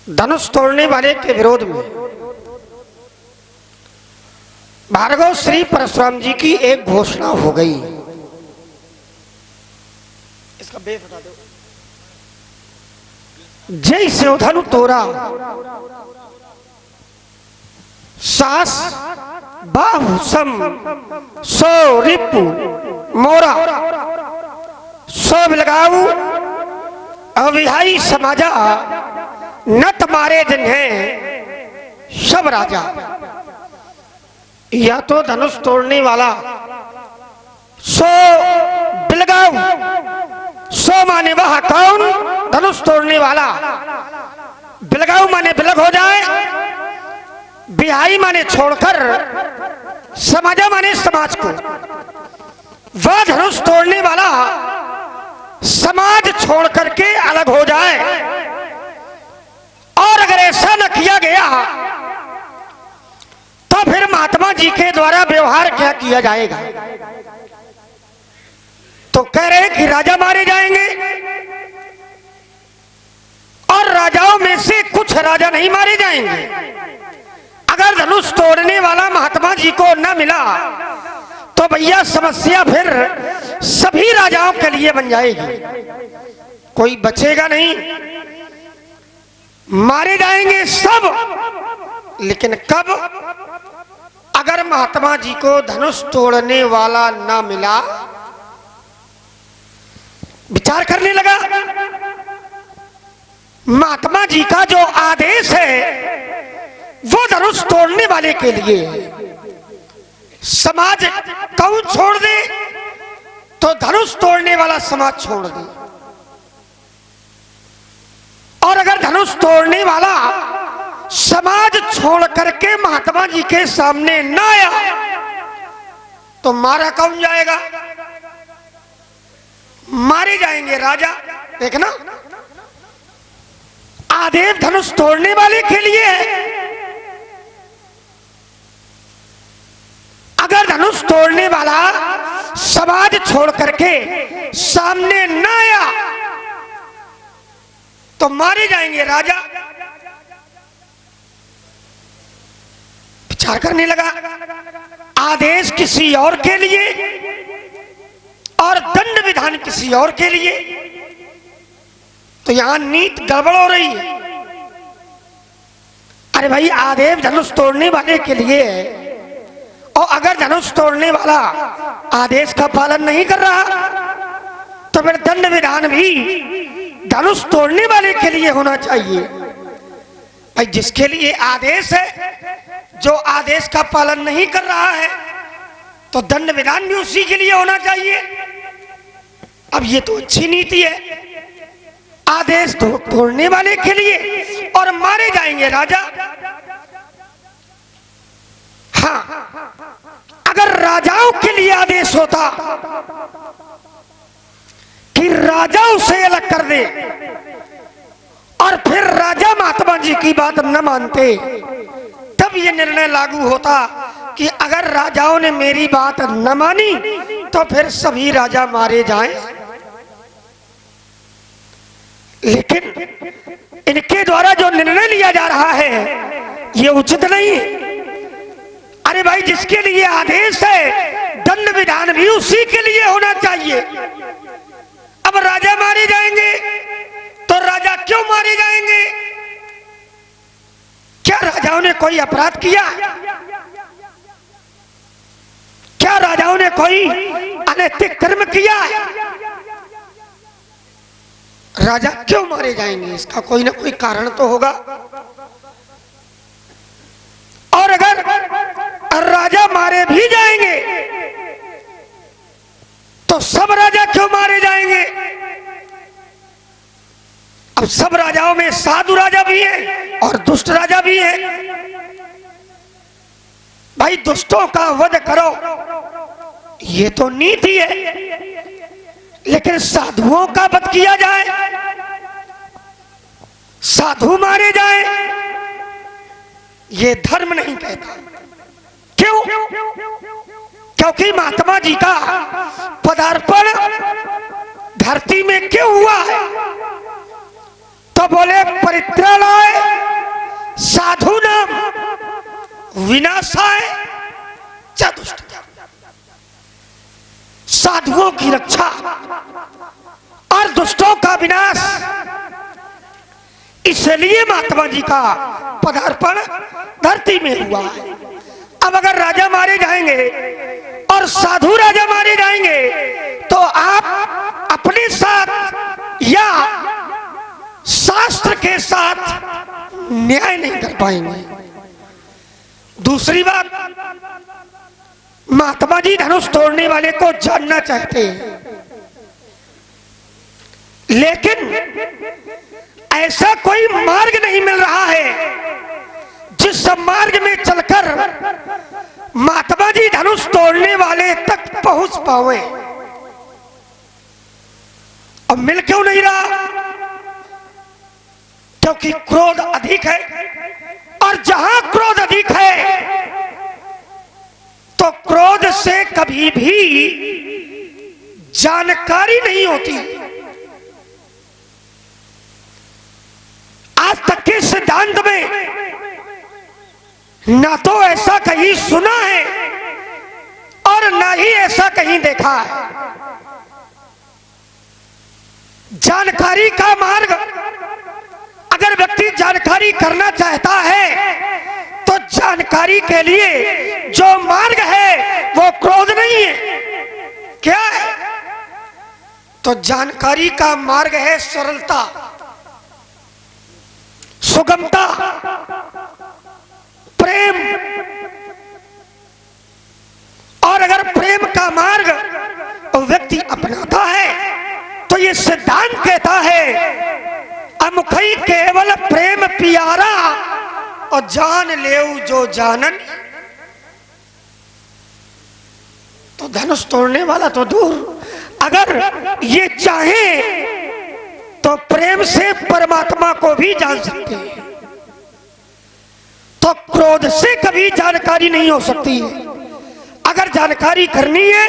धनुष तोड़ने वाले के विरोध में भार्गव श्री परशुराम जी की एक घोषणा हो गई। इसका बेस बता दो। जय से धनु तोरा सास बाहु सम सो रिपु मोरा सो बिलगाऊ अविहाई समाजा नत मारे जिन्हें सब राजा। या तो धनुष तोड़ने वाला सो बिलगाऊ, सो माने वह कौन? धनुष तोड़ने वाला। बिलगाऊ माने बिलग हो जाए, बिहाई माने छोड़कर, समाजा माने समाज को। वह धनुष तोड़ने वाला समाज छोड़ करके अलग हो जाए। और अगर ऐसा न किया गया तो फिर महात्मा जी के द्वारा व्यवहार क्या किया जाएगा? तो कह रहे कि राजा मारे जाएंगे और राजाओं में से कुछ राजा नहीं मारे जाएंगे। अगर धनुष तोड़ने वाला महात्मा जी को न मिला तो भैया समस्या फिर सभी राजाओं के लिए बन जाएगी, कोई बचेगा नहीं। मारे जाएंगे सब, लेकिन कब? अगर महात्मा जी को धनुष तोड़ने वाला ना मिला। विचार करने लगा, महात्मा जी का जो आदेश है वो धनुष तोड़ने वाले के लिए। समाज कौन छोड़ दे? तो धनुष तोड़ने वाला समाज छोड़ दे। और अगर धनुष तोड़ने वाला समाज छोड़ करके महात्मा जी के सामने न आया तो मारा कौन जाएगा? मारे जाएंगे राजा। देखना, आदेश धनुष तोड़ने वाले के लिए है। अगर धनुष तोड़ने वाला समाज छोड़ करके सामने न आया तो मारे जाएंगे राजा। विचार करने लगा, आदेश किसी और के लिए और दंड विधान किसी और के लिए, तो यहां नीति गड़बड़ हो रही है। अरे भाई, आदेश धनुष तोड़ने वाले के लिए है और अगर धनुष तोड़ने वाला आदेश का पालन नहीं कर रहा तो फिर दंड विधान भी धनुष तोड़ने वाले के लिए होना चाहिए। भाई, जिसके लिए आदेश है, जो आदेश का पालन नहीं कर रहा है तो दंड विधान भी उसी के लिए होना चाहिए। अब ये तो अच्छी नीति है, आदेश तोड़ने वाले के लिए और मारे जाएंगे राजा। हाँ, अगर राजाओं के लिए आदेश होता कि राजा उसे अलग कर दे और फिर राजा महात्मा जी की बात न मानते, तब ये निर्णय लागू होता कि अगर राजाओं ने मेरी बात न मानी तो फिर सभी राजा मारे जाएं। लेकिन इनके द्वारा जो निर्णय लिया जा रहा है ये उचित नहीं है। अरे भाई, जिसके लिए आदेश है दंड विधान भी उसी के लिए होना चाहिए। अब राजा मारे जाएंगे तो राजा क्यों मारे जाएंगे? क्या राजाओं ने कोई अपराध किया? क्या राजाओं ने कोई अनैतिक कर्म किया? राजा क्यों मारे जाएंगे? इसका कोई ना कोई कारण तो होगा। और अगर राजा मारे भी जाएंगे तो सब राजा क्यों मारे जाएंगे? अब सब राजाओं में साधु राजा भी है और दुष्ट राजा भी है। भाई, दुष्टों का वध करो, ये तो नीति है, लेकिन साधुओं का वध किया जाए, साधु मारे जाए, ये धर्म नहीं कहता। क्यों? क्योंकि महात्मा जी का पदार्पण धरती में क्यों हुआ है? तो बोले परित्राणाय साधु नाम विनाशाय च दुष्टता। साधुओं की रक्षा और दुष्टों का विनाश, इसलिए महात्मा जी का पदार्पण धरती में हुआ है। अब अगर राजा मारे जाएंगे और साधु राजा मारे जाएंगे तो आप अपने साथ या शास्त्र के साथ न्याय नहीं कर पाएंगे। दूसरी बात, महात्मा जी धनुष तोड़ने वाले को जानना चाहते हैं, लेकिन ऐसा कोई मार्ग नहीं मिल रहा है जिस मार्ग में चलकर महात्मा जी धनुष तोड़ने वाले तक पहुंच पाए। अब मिल क्यों नहीं रहा? क्योंकि क्रोध अधिक है, और जहां क्रोध अधिक है तो क्रोध से कभी भी जानकारी नहीं होती। आज तक के सिद्धांत में ना तो ऐसा कहीं सुना है और ना ही ऐसा कहीं देखा है। जानकारी का मार्ग, अगर व्यक्ति जानकारी करना चाहता है तो जानकारी के लिए जो मार्ग है वो क्रोध नहीं है। क्या है? तो जानकारी का मार्ग है सरलता, सुगमता, प्रेम। और अगर प्रेम का मार्ग व्यक्ति अपनाता है तो ये सिद्धांत कहता है अमुखई केवल प्रेम पियारा और जान लेऊ जो जानन। तो धनुष तोड़ने वाला तो दूर, अगर ये चाहे तो प्रेम से परमात्मा को भी जान सकते हैं। तो क्रोध से कभी जानकारी नहीं हो सकती है। अगर जानकारी करनी है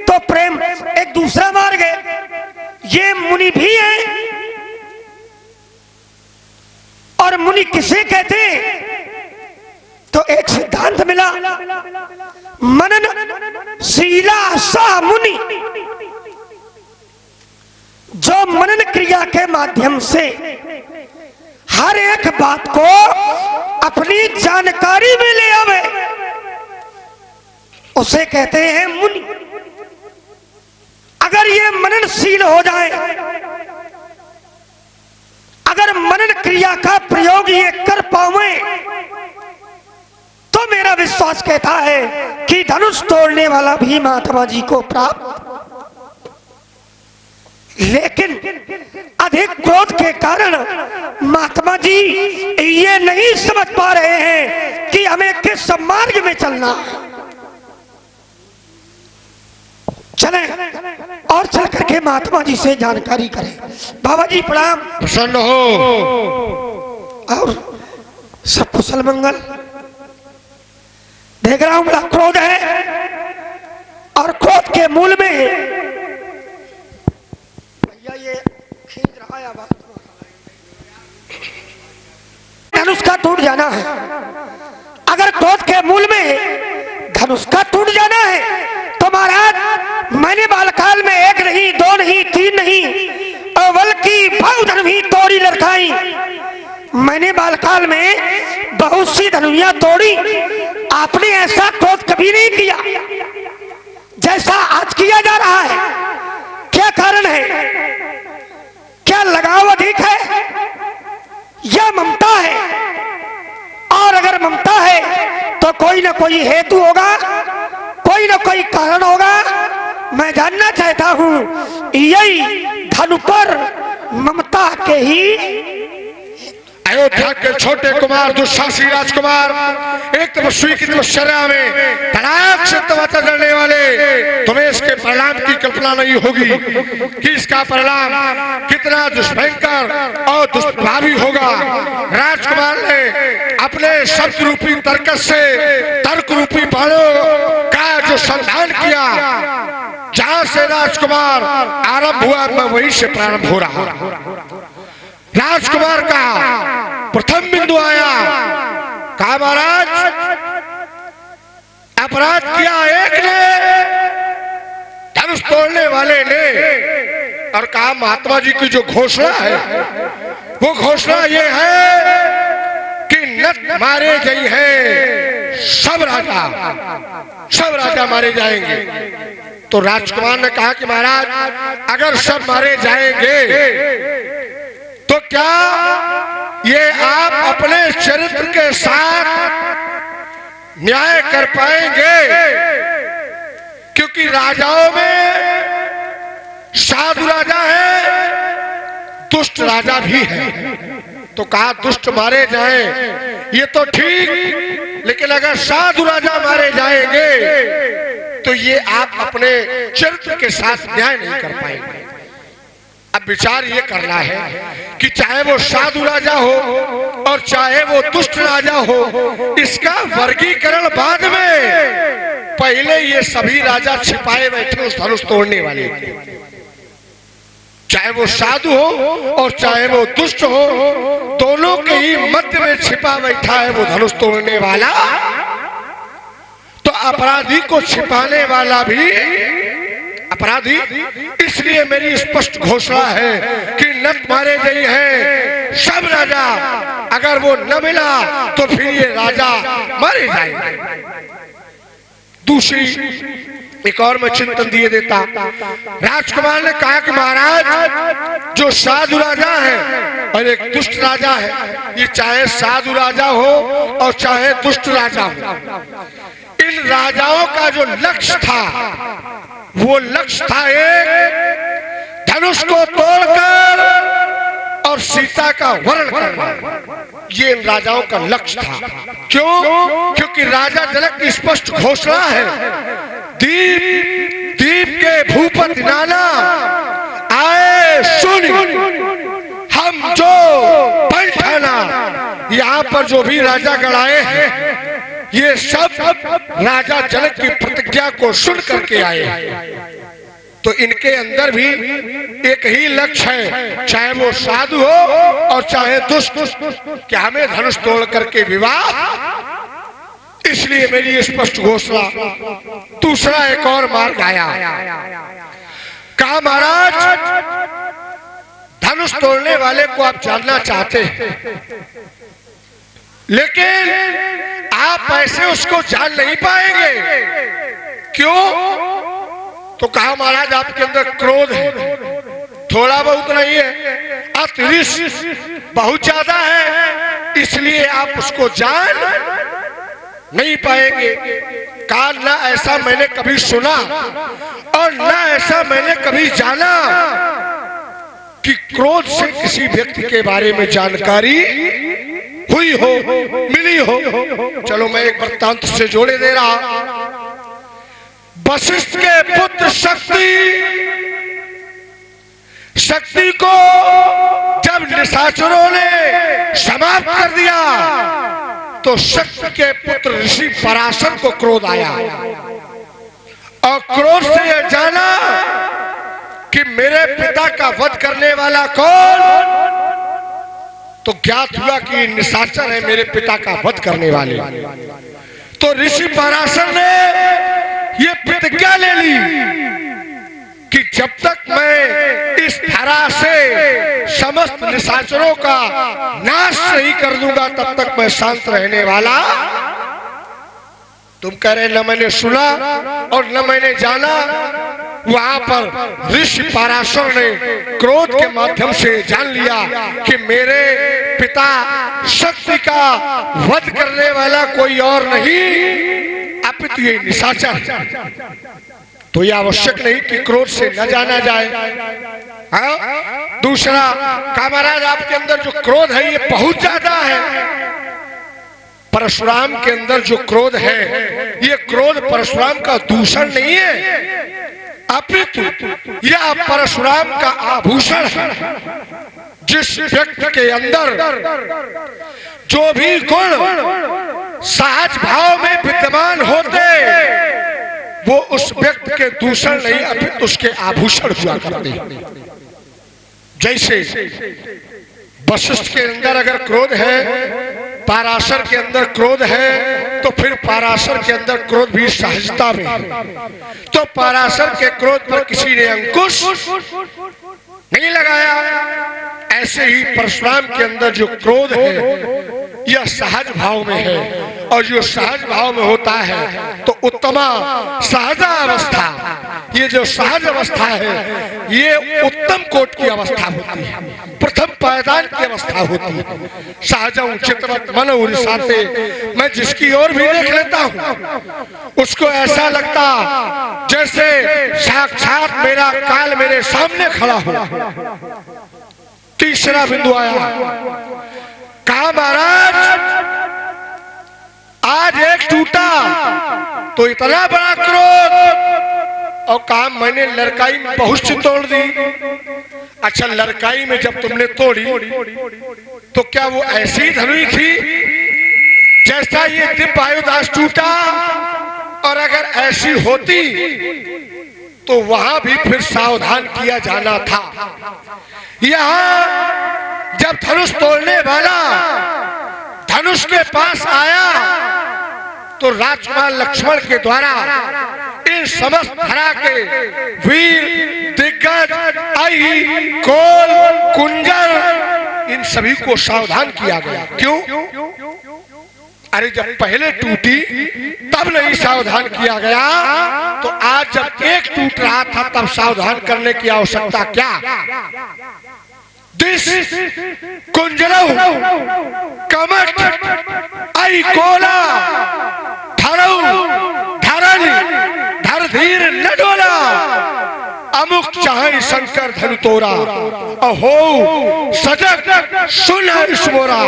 तो प्रेम एक दूसरा मार्ग है। ये मुनि भी है, और मुनि किसे कहते हैं? तो एक सिद्धांत मिला, मनन शीला सा मुनि। जो मनन क्रिया के माध्यम से हर एक बात को अपनी जानकारी में ले आवे, उसे कहते हैं मुनि। अगर ये मननशील हो जाए, अगर मनन क्रिया का प्रयोग ये कर पावे, तो मेरा विश्वास कहता है कि धनुष तोड़ने वाला भी महात्मा जी को प्राप्त। लेकिन अधिक क्रोध के कारण महात्मा जी ये नहीं समझ पा रहे हैं कि हमें किस मार्ग में चलना। चलें और चल करके महात्मा जी से जानकारी करें। बाबा जी प्रणाम। प्रसन्न हो और सब कुशल मंगल। देख रहा हूं बड़ा क्रोध है, और क्रोध के मूल में भैया ये खींच रहा है। अब धनुष का टूट जाना है। अगर क्रोध के मूल में धनुष का टूट जाना है तो महाराज मैंने बालकाल में एक नहीं, दो नहीं, तीन नहीं, बल्कि बहुधन भी तोड़ी लड़काई। मैंने बालकाल में बहुत सी धनुइयां तोड़ी। आपने ऐसा क्रोध कभी नहीं किया जैसा आज किया जा रहा है। क्या कारण है? क्या लगाव अधिक है या ममता है? और अगर ममता है तो कोई ना कोई हेतु होगा, कोई ना कोई कारण होगा। मैं जानना चाहता हूं यही धनु पर ममता के ही। अयोध्या के छोटे कुमार दुशासी राजकुमार एक तपस्वी की तपश्चर्या में तड़ाक से तपस्या करने वाले, तुम्हें इसके परिणाम की कल्पना नहीं होगी कि इसका परिणाम कितना दुष्भयंकर और दुष्प्रभावी होगा। राजकुमार ने अपने शब्द रूपी तर्कस से तर्क रूपी बाणों का जो संधान किया, जहां से से राजकुमार आरंभ हुआ, मैं वहीं से प्रारंभ हो रहा। राजकुमार का प्रथम बिंदु आया, कहा महाराज अपराध किया एक ने, धनुष तोड़ने वाले ने, और कहा महात्मा जी की जो घोषणा है वो घोषणा ये है कि नत मारे गई है, सब राजा मारे जाएंगे। तो राजकुमार ने कहा कि महाराज अगर सब मारे जाएंगे तो क्या ये आप अपने चरित्र के साथ न्याय कर पाएंगे? क्योंकि राजाओं में साधु राजा है, दुष्ट राजा भी है। तो कहा दुष्ट मारे जाएं ये तो ठीक, लेकिन अगर साधु राजा मारे जाएंगे तो ये आप अपने चरित्र के साथ न्याय नहीं कर पाएंगे। अब विचार ये करना है कि चाहे वो साधु राजा हो और चाहे वो दुष्ट राजा हो, इसका वर्गीकरण बाद में, पहले ये सभी राजा छिपाए बैठे उस धनुष तोड़ने वाले, चाहे वो साधु हो और चाहे वो दुष्ट हो, दोनों के ही मध्य में छिपा बैठा है वो धनुष तोड़ने वाला। तो अपराधी को छिपाने वाला भी अपराधी। इसलिए मेरी स्पष्ट घोषणा है कि नत मारे गई है सब राजा, अगर वो न मिला तो फिर ये राजा मारे जाएंगे। दूसरी एक और मैं चिंतन दिए देता। राजकुमार ने कहा कि महाराज जो साधु राजा है और एक दुष्ट राजा है, ये चाहे साधु राजा हो और चाहे दुष्ट राजा हो, इन राजाओं का जो लक्ष्य था वो लक्ष्य था एक, धनुष को तोड़कर और सीता का वरण करना। ये इन राजाओं का लक्ष्य था। क्यों? क्योंकि राजा जनक की स्पष्ट घोषणा है, दीप के भूपति नाना आए सुन, हम जो पैठाना, यहाँ पर जो भी राजा गणाए हैं ये सब राजा जनक की प्रतिज्ञा को सुन करके आए। तो इनके अंदर भी एक ही लक्ष्य है, चाहे वो साधु हो और चाहे दुष्ट, कि हमें धनुष तोड़ करके विवाह। इसलिए मेरी स्पष्ट घोषणा। दूसरा एक और मार्ग आया, कहा महाराज धनुष तोड़ने वाले को आप जानना चाहते हैं, लेकिन आप ऐसे उसको जान नहीं पाएंगे। क्यों? तो कहा महाराज आपके अंदर क्रोध है, थोड़ा बहुत नहीं है, अतिरिक्त बहुत ज्यादा है, इसलिए आप उसको जान नहीं पाएंगे। कहा ना ऐसा मैंने कभी सुना और ना ऐसा मैंने कभी जाना कि क्रोध से किसी व्यक्ति के बारे में जानकारी हुई हो, मिली हो। चलो मैं एक वृत्तांत से जोड़े दे रहा। वशिष्ठ के पुत्र शक्ति को जब निशाचरों ने समाप्त कर दिया तो शक्ति के पुत्र ऋषि पराशर को क्रोध आया और क्रोध से यह जाना कि मेरे पिता का वध करने वाला कौन, तो ज्ञात हुआ कि निशाचर है मेरे पिता का वध करने वाले। तो ऋषि पराशर ने ये प्रतिज्ञा ले ली कि जब तक मैं इस धरा से समस्त निशाचरों का नाश नहीं कर दूंगा तब तक मैं शांत रहने वाला। तुम कह रहे न मैंने सुना और न मैंने जाना। वहां पर ऋषि पराशर ने क्रोध के माध्यम से जान लिया कि मेरे पिता शक्ति का वध करने वाला कोई और नहीं अपितु ये निशाचर। तो यह आवश्यक नहीं कि क्रोध से न जाना जाए। दूसरा, कहा महाराज आपके अंदर जो क्रोध है ये बहुत ज्यादा है। परशुराम के अंदर जो क्रोध है ये क्रोध परशुराम का दूषण नहीं है, अपितु यह परशुराम का आभूषण है। जिस व्यक्ति के अंदर जो भी गुण सहज भाव में विद्यमान होते वो उस व्यक्ति के दूषण नहीं अपितु उसके आभूषण हुआ करते। जैसे वशिष्ठ के अंदर अगर क्रोध है, पाराशर के अंदर क्रोध है, तो फिर पाराशर के अंदर क्रोध भी सहजता में है। तो पाराशर के क्रोध पर किसी ने अंकुश नहीं लगाया। ऐसे ही परशुराम के अंदर जो क्रोध है यह सहज भाव में है, और जो सहज भाव में होता है तो उत्तमा सहजा अवस्था, ये जो सहज अवस्था है ये उत्तम कोट की अवस्था होती है, प्रथम पायदान की अवस्था होती है। सहजं चित्तवत् मन उरिसाते, मैं जिसकी ओर भी देख लेता हूँ उसको ऐसा लगता जैसे साक्षात मेरा काल मेरे सामने खड़ा हो। तीसरा बिंदु आया, कहा महाराज आज एक टूटा तो इतना बड़ा क्रोध, और काम मैंने लड़काई में बहुत सी तोड़ दी। अच्छा, लड़काई में जब तुमने तोड़ी तो क्या वो ऐसी धनुई थी जैसा ये दिव्य आयुदास टूटा? और अगर ऐसी होती तो वहां भी फिर सावधान किया जाना था। यहां जब धनुष तोड़ने वाला धनुष के पास आया तो राजकुमार लक्ष्मण के द्वारा इन समस्त धरा के वीर दिग्गज आई कोल कुंजर इन सभी को सावधान किया गया। क्यों? अरे जब पहले टूटी तब नहीं सावधान किया गया, तो आज जब एक टूट रहा था तब सावधान करने की आवश्यकता क्या? दिस कुंजरौ कमठ आई कोला धरौ धरन धर धीर न डोला, अमुक चाहे शंकर धनु तोरा, अहो सजग सुन हर्ष मोरा।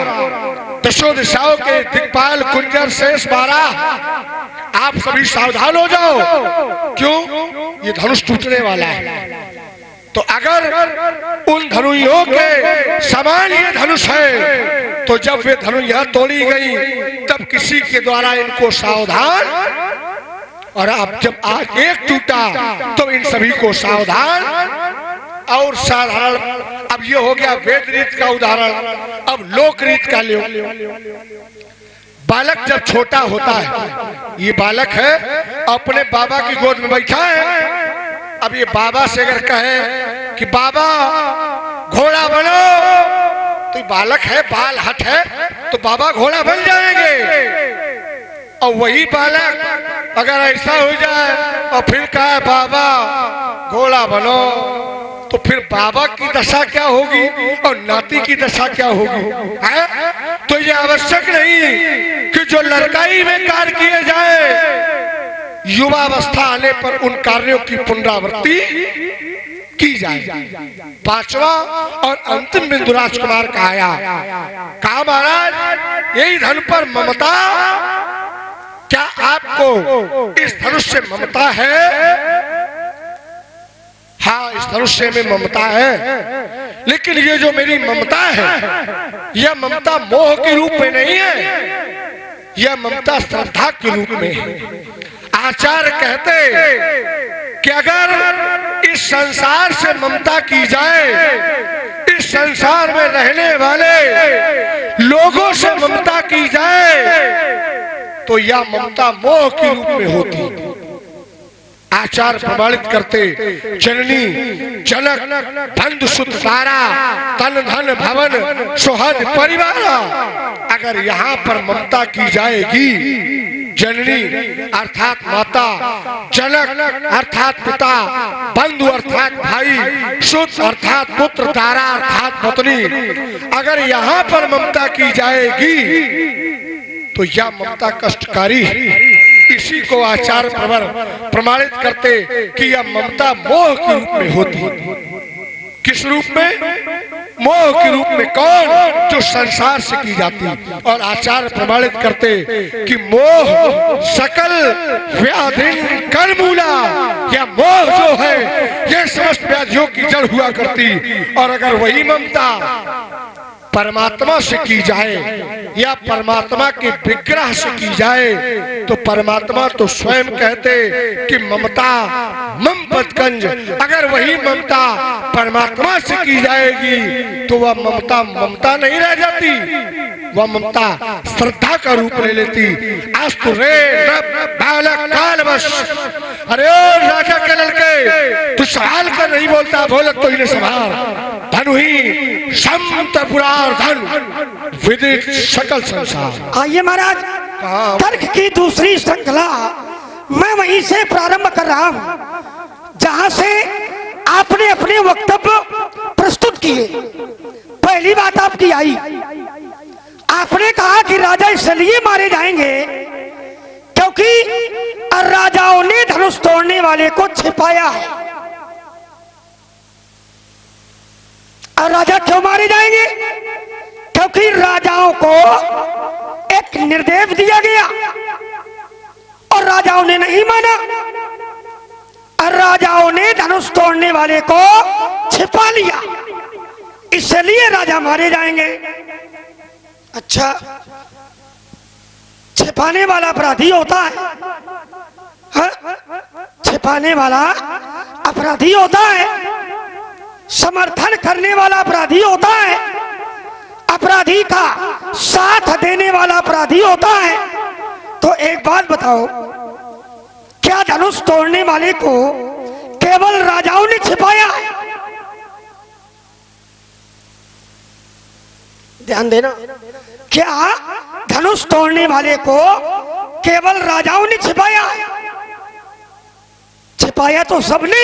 दशो दिशाओं के दिक्पाल कुंजर शेष 12, आप सभी सावधान हो जाओ। क्यों? ये धनुष टूटने वाला है। तो अगर उन धनुइयों के समान ये धनुष है तो जब वे धनुइयां तोड़ी गई तब किसी के द्वारा इनको सावधान, और अब जब आज एक टूटा तो इन सभी को सावधान और साधारण। अब ये हो गया वेद रीत का उदाहरण, अब लोक रीत का लो। बालक जब छोटा होता है, ये बालक है अपने बाबा की गोद में बैठा है। अब ये बाबा से अगर कहे कि बाबा घोड़ा बनो, तो बालक है, बाल हट है, तो बाबा घोड़ा बन जाएंगे। और वही बालक अगर ऐसा हो जाए और फिर कहे बाबा घोड़ा बनो, तो फिर बाबा की दशा क्या होगी और नाती की दशा क्या होगी? है? तो ये आवश्यक नहीं कि जो लड़काई में कार्य किए जाए, युवावस्था आने पर उन कार्यों की पुनरावृत्ति की जाए। पांचवा और अंतिम बिंदु राजकुमार का आया, कहा महाराज यही धन पर ममता, क्या आपको इस धनुष से ममता है? हाँ, इस धनुष से में ममता है, लेकिन ये जो मेरी ममता है यह ममता मोह के रूप में नहीं है, यह ममता श्रद्धा के रूप में है। आचार्य कहते कि अगर इस संसार से ममता की जाए, इस संसार में रहने वाले लोगों से ममता की जाए, तो यह ममता मोह के रूप में होती। आचार्य प्रमाणित करते जननी जनक बंधु सुत तारा तन धन भवन सुहद परिवार, अगर यहाँ पर ममता की जाएगी, जननी अर्थात माता, जनक अर्थात पिता, बंधु अर्थात भाई, सुत अर्थात पुत्र, तारा अर्थात पत्नी, अगर यहाँ पर ममता की जाएगी तो यह ममता कष्टकारी है। इसी को आचार्य प्रमाणित करते कि यह ममता मोह के रूप में होती है। किस रूप में? मोह के रूप में। कौन? जो संसार से की जाती। और आचार्य प्रमाणित करते कि मोह सकल व्याधि कर्मूला, यह मोह जो है यह समस्त व्याधियों की जड़ हुआ करती। और अगर वही ममता परमात्मा से की जाए या परमात्मा के विग्रह से की जाए, तो परमात्मा तो स्वयं कहते कि ममता मम पदकंज। अगर वही ममता परमात्मा से की जाएगी तो वह ममता ममता नहीं रह जाती, वह ममता श्रद्धा का रूप ले लेती। आज तो रे बालक काल बस, अरे ओ राजा के लड़के, तू सवाल कर नहीं बोलता, बोलत तो इन्हें संभाल। धनु ही संत पुरार धन विदित सकल संसार। आइए महाराज, तर्क की दूसरी श्रृंखला मैं वहीं से प्रारंभ कर रहा हूं जहां से आपने अपने वक्तव्य प्रस्तुत किए। पहली बात आपकी आई, आपने कहा कि राजा इसलिए मारे जाएंगे क्योंकि राजाओं ने धनुष तोड़ने वाले को छिपाया है। और राजा क्यों मारे जाएंगे? क्योंकि राजाओं को एक निर्देश दिया गया और राजाओं ने नहीं माना, और राजाओं ने धनुष तोड़ने वाले को छिपा लिया, इसलिए राजा मारे जाएंगे। अच्छा, छिपाने वाला अपराधी होता है, हा? छिपाने वाला अपराधी होता है, समर्थन करने वाला अपराधी होता है, अपराधी का साथ देने वाला अपराधी होता है। तो एक बात बताओ, क्या धनुष तोड़ने वाले को केवल राजाओं ने छिपाया है? ध्यान देना, क्या धनुष तोड़ने वाले को केवल राजाओं ने छिपाया है? छिपाया तो सबने।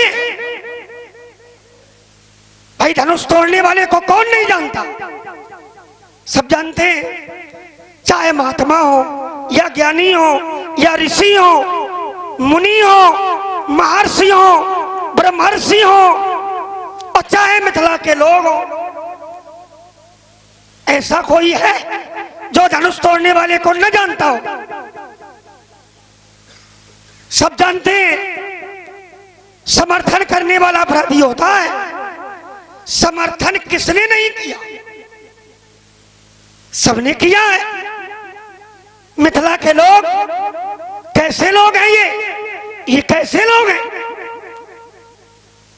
भाई धनुष तोड़ने वाले को कौन नहीं जानता? सब जानते हैं, चाहे महात्मा हो या ज्ञानी हो या ऋषि हो, मुनि हो, महर्षि हो, ब्रह्मर्षि हो, और चाहे मिथिला के लोग हो। ऐसा कोई है जो धनुष तोड़ने वाले को न जानता हो? सब जानते हैं, समर्थन करने वाला अपराधी होता है। समर्थन किसने नहीं किया? सबने किया है। मिथिला के लोग कैसे लोग हैं? ये कैसे लोग हैं?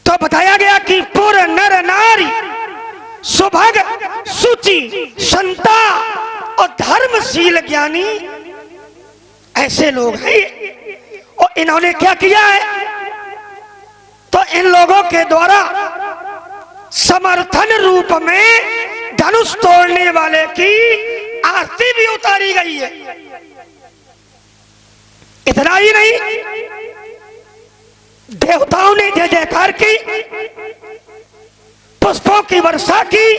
तो बताया गया कि पुर नर नारी सुभग सुचि संता और धर्मशील ज्ञानी, ऐसे लोग हैं ये। और इन्होंने क्या किया है? तो इन लोगों के द्वारा समर्थन रूप में धनुष तोड़ने वाले की आरती भी उतारी गई है। इतना ही नहीं, देवताओं ने जय जयकार की, पुष्पों की वर्षा की,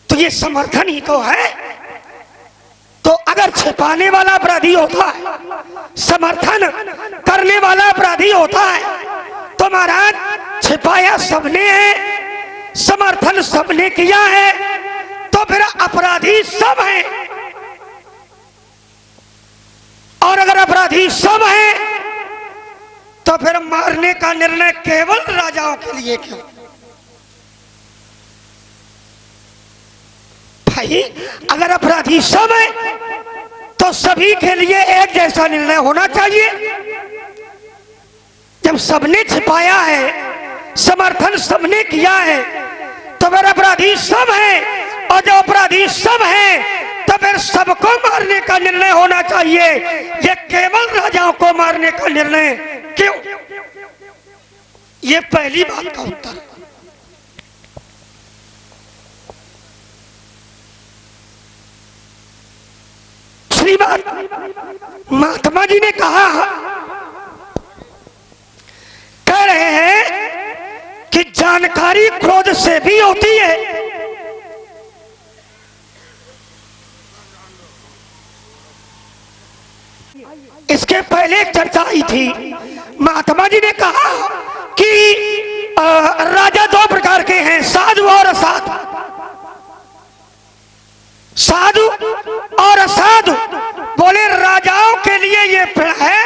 तो ये समर्थन ही तो है। तो अगर छिपाने वाला अपराधी होता है, समर्थन करने वाला अपराधी होता है, तो महाराज छिपाया सबने है, समर्थन सबने किया है, तो फिर अपराधी सब हैं। और अगर अपराधी सब हैं, तो फिर मारने का निर्णय केवल राजाओं के लिए क्यों? भाई अगर अपराधी सब है तो सभी के लिए एक जैसा निर्णय होना चाहिए। जब सबने छिपाया है, समर्थन सबने किया है, तो फिर अपराधी सब है, और जो अपराधी सब है तो फिर सबको मारने का निर्णय होना चाहिए। ये केवल राजाओं को मारने का निर्णय क्यों? ये पहली बात का उत्तर। दूसरी बात, महात्मा जी ने कह रहे हैं कि जानकारी क्रोध से भी होती है। इसके पहले एक चर्चा आई थी, महात्मा जी ने कहा कि राजा दो प्रकार के हैं, साधु और असाधु। साधु और असाधु, बोले राजाओं के लिए ये है,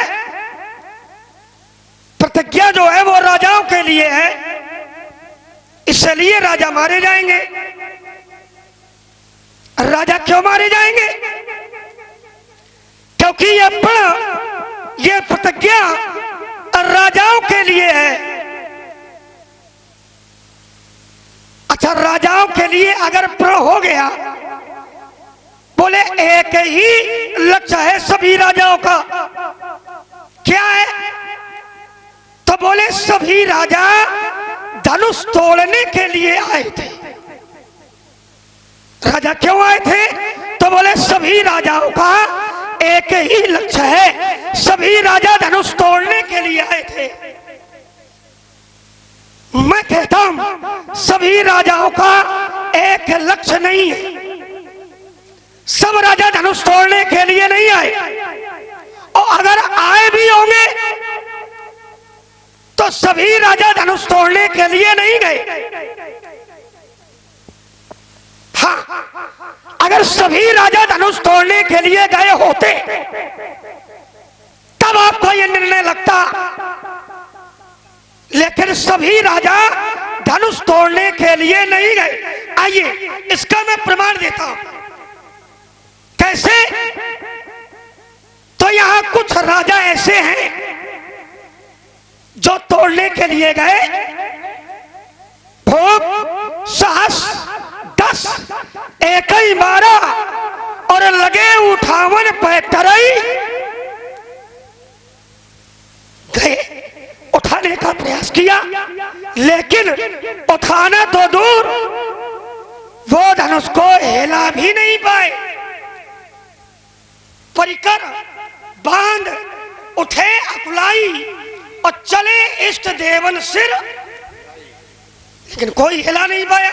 प्रतिज्ञा जो है वो राजाओं के लिए है, इसलिए राजा मारे जाएंगे। राजा क्यों मारे जाएंगे? क्योंकि ये प्रतिज्ञा राजाओं के लिए है। अच्छा, राजाओं के लिए अगर प्रण हो गया, बोले एक ही लक्ष्य है सभी राजाओं का, क्या है? तो बोले सभी राजा धनुष तोड़ने के लिए आए थे। राजा क्यों आए थे? तो बोले सभी राजाओं का एक ही लक्ष्य है, सभी राजा धनुष तोड़ने के लिए आए थे। मैं कहता हूं सभी राजाओं का एक लक्ष्य नहीं है, सब राजा धनुष तोड़ने के लिए नहीं आए, और अगर आए भी होंगे तो सभी राजा धनुष तोड़ने के लिए नहीं गए। हाँ, अगर सभी राजा धनुष तोड़ने के लिए गए होते तब आपको यह निर्णय लगता, लेकिन सभी राजा धनुष तोड़ने के लिए नहीं गए। आइए इसका मैं प्रमाण देता हूं। कैसे? तो यहां कुछ राजा ऐसे हैं जो तोड़ने के लिए गए, भोग साहस 10 एक ही मारा और लगे उठावन पैतरई, गए उठाने का प्रयास किया, लेकिन उठाना तो दूर, वो धनुष को हिला भी नहीं पाए। परिकर बांध उठे अकुलाई और चले इष्ट देवन सिर, लेकिन कोई हिला नहीं पाया।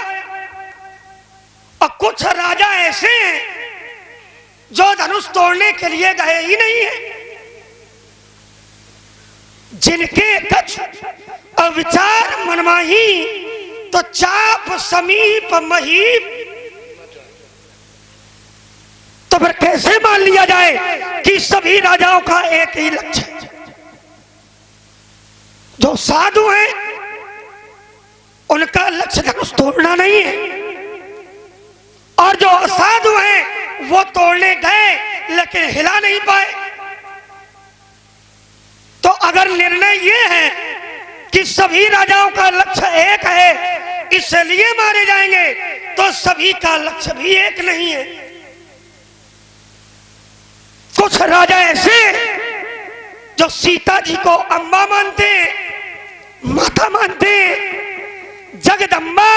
और कुछ राजा ऐसे हैं जो धनुष तोड़ने के लिए गए ही नहीं है, जिनके कछ और विचार मनमाही, तो चाप समीप महीप। तो फिर कैसे मान लिया जाए कि सभी राजाओं का एक ही लक्ष्य है? जो साधु हैं उनका लक्ष्य धनुष तोड़ना नहीं है, और जो असाधु हैं वो तोड़ने गए लेकिन हिला नहीं पाए। तो अगर निर्णय ये है कि सभी राजाओं का लक्ष्य एक है इसलिए मारे जाएंगे, तो सभी का लक्ष्य भी एक नहीं है। कुछ राजा ऐसे जो सीता जी को अम्बा मानते, माता मानते, जगदम्बा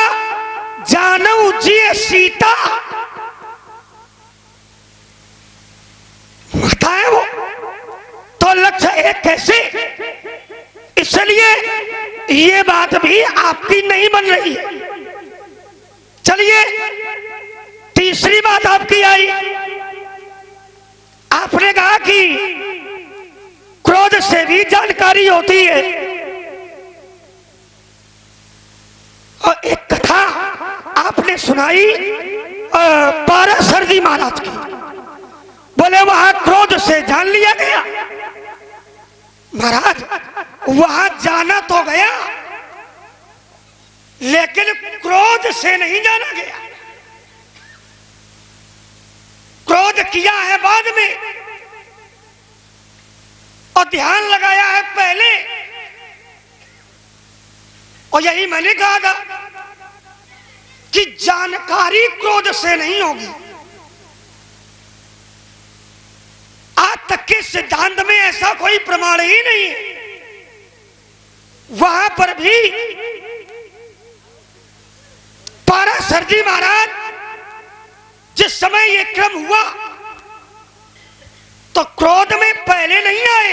जानऊ जी सीता माता है वो, तो लक्ष्य एक कैसे? इसलिए ये बात भी आपकी नहीं बन रही है। चलिए तीसरी बात आपकी आई, आपने कहा कि क्रोध से भी जानकारी होती है। और एक कथा आपने सुनाई पाराशर जी महाराज की, बोले वहां क्रोध से जान लिया गया। महाराज वहां जाना तो गया, लेकिन क्रोध से नहीं जाना गया। क्रोध किया है बाद में और ध्यान लगाया है पहले। और यही मैंने कहा था कि जानकारी क्रोध से नहीं होगी। आज तक के सिद्धांत में ऐसा कोई प्रमाण ही नहीं है। वहां पर भी पाराशर जी महाराज जिस समय ये क्रम हुआ तो क्रोध में पहले नहीं आए,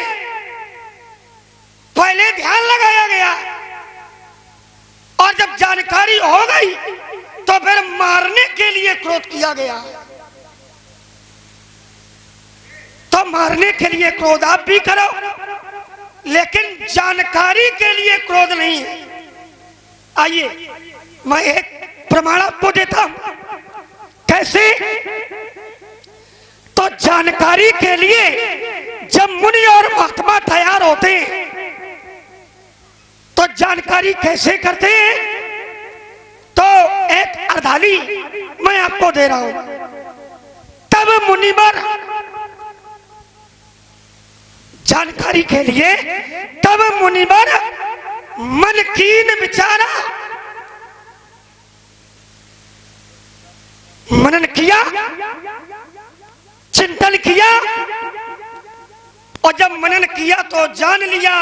पहले ध्यान लगाया गया, और जब जानकारी हो गई तो फिर मारने के लिए क्रोध किया गया। तो मारने के लिए क्रोध आप भी करो, लेकिन जानकारी के लिए क्रोध नहीं है। आइए मैं एक प्रमाण आपको देता हूं। कैसे? तो जानकारी के लिए जब मुनि और महात्मा तैयार होते हैं तो जानकारी कैसे करते हैं? तो एक अर्धाली मैं आपको दे रहा हूं। तब मुनिवर जानकारी के लिए तब मुनिवर मन कीन विचारा, मनन किया, चिंतन किया, और जब मनन किया तो जान लिया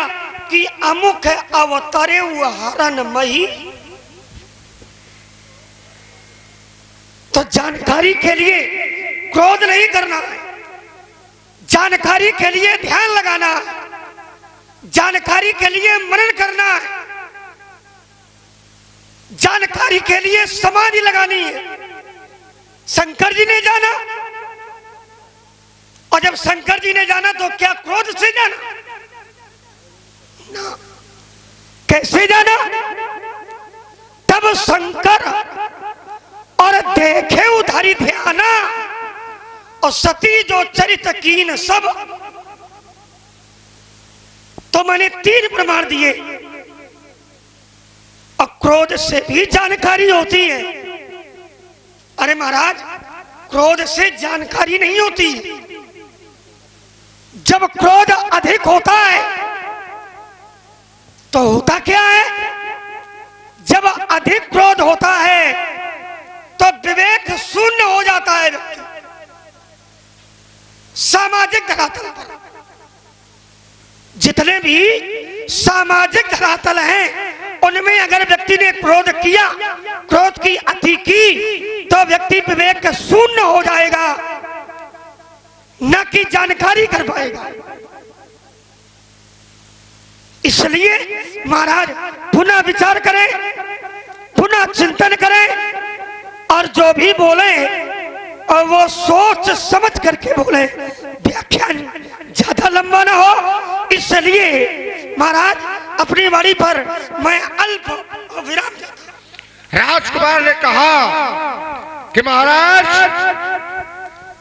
कि अमुक अवतरे हरण मही। तो जानकारी के लिए क्रोध नहीं करना, जानकारी के लिए ध्यान लगाना, जानकारी के लिए मनन करना, जानकारी के लिए समाधि लगानी है। शंकर जी ने जाना, और जब शंकर जी ने जाना तो क्या क्रोध से जाना ना, कैसे जाना? तब शंकर और देखे उधारी ध्याना, और सती जो चरित कीन सब। तो मैंने 3 प्रमाण दिए। और क्रोध से भी जानकारी होती है। अरे महाराज, क्रोध से जानकारी नहीं होती। जब क्रोध अधिक होता है तो होता क्या है? जब अधिक क्रोध होता है तो विवेक शून्य हो जाता है व्यक्ति। सामाजिक धरातल पर जितने भी सामाजिक धरातल हैं उनमें अगर व्यक्ति ने क्रोध किया, क्रोध की अति की, तो व्यक्ति विवेक शून्य हो जाएगा, न कि जानकारी कर पाएगा। इसलिए महाराज पुनः विचार करें, पुनः चिंतन करें, और जो भी बोले और वो सोच समझ करके बोले, व्याख्यान ज्यादा लंबा ना हो। इसलिए महाराज अपनी वाणी पर मैं अल्प विराम देता। राजकुमार ने कहा कि महाराज,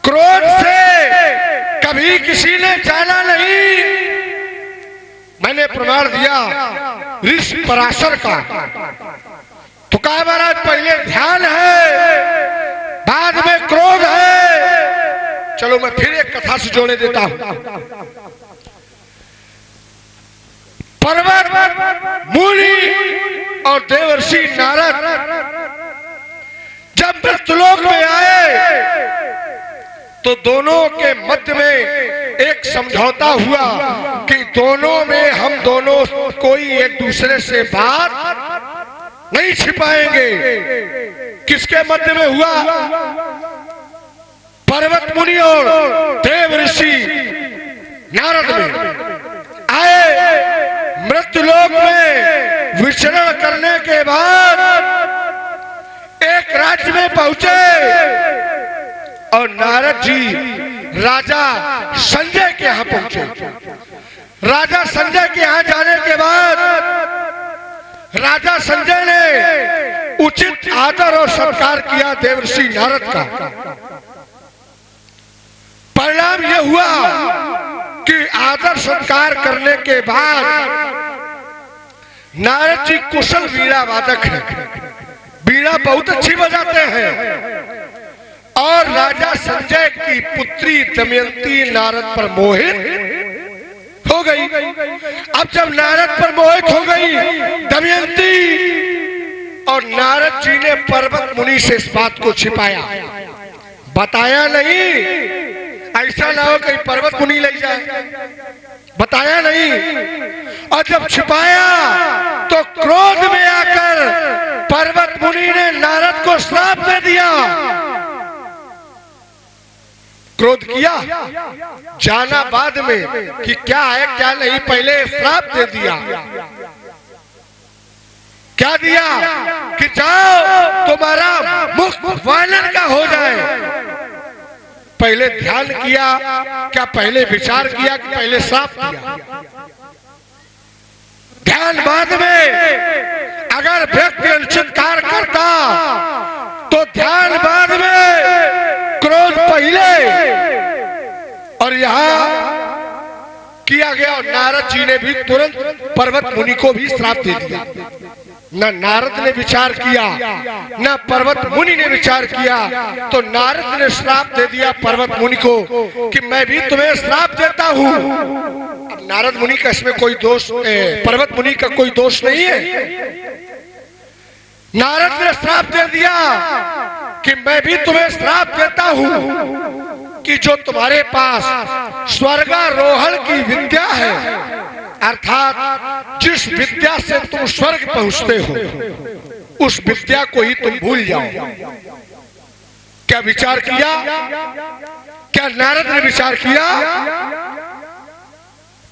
क्रोध से कभी किसी ने जाना नहीं। मैंने प्रमाण दिया ऋषि पराशर का। तो कहा महाराज पहले ध्यान है, बाद में क्रोध है। चलो मैं फिर एक कथा से जोड़े देता हूं। पर्वत मुनि और देवर्षि नारद जब मृत्युलोक में आए तो दोनों के मध्य में एक समझौता हुआ कि दोनों में हम दोनों कोई एक दूसरे से बात नहीं छिपाएंगे। किसके मध्य में हुआ? पर्वत मुनि और देव ऋषि नारद में आए। मृत्युलोक में विचरण करने के बाद एक राज्य में पहुंचे और नारद जी राजा संजय के यहाँ पहुंचे। राजा संजय के यहाँ जाने के बाद राजा संजय ने उचित आदर और सत्कार किया देवर्षि नारद का। परिणाम यह हुआ कि आदर सत्कार करने के बाद नारद जी कुशल वीणा वादक है, वीणा बहुत अच्छी बजाते हैं। और राजा संजय की पुत्री दमयंती नारद पर मोहित हो गई। अब जब नारद पर मोहित हो गई दमयंती, और नारद जी ने पर्वत मुनि से इस बात को छिपाया, बताया नहीं। ऐसा ना हो कहीं पर्वत मुनि लग जाए, बताया नहीं। और जब छिपाया तो क्रोध में आकर पर्वत मुनि ने नारद को श्राप दे दिया। क्रोध किया, जाना बाद में कि क्या है क्या नहीं, पहले श्राप दे दिया। क्या दिया कि जाओ तुम्हारा मुख वानर का हो जाए। पहले ध्यान किया क्या, पहले विचार किया कि पहले श्राप दिया? ध्यान बाद में। अगर व्यक्ति अनुचित कार्य करता तो ध्यान बाद में, क्रोध पहले। और यहां किया गया और नारद जी ने भी तुरंत पर्वत मुनि को भी श्राप दे दिया। न नारद ने विचार किया, न पर्वत मुनि ने विचार किया। तो नारद ने श्राप दे दिया पर्वत मुनि को कि मैं भी तुम्हें श्राप देता हूँ। अब नारद मुनि का इसमें कोई दोष, पर्वत मुनि का कोई दोष नहीं है। नारद ने श्राप दे दिया कि मैं भी तुम्हें श्राप देता हूँ कि जो तुम्हारे पास स्वर्गारोहण की विद्या है, अर्थात जिस विद्या से तुम स्वर्ग पहुंचते हो, उस विद्या को ही तुम भूल जाओ। क्या विचार किया? क्या नारद ने विचार किया?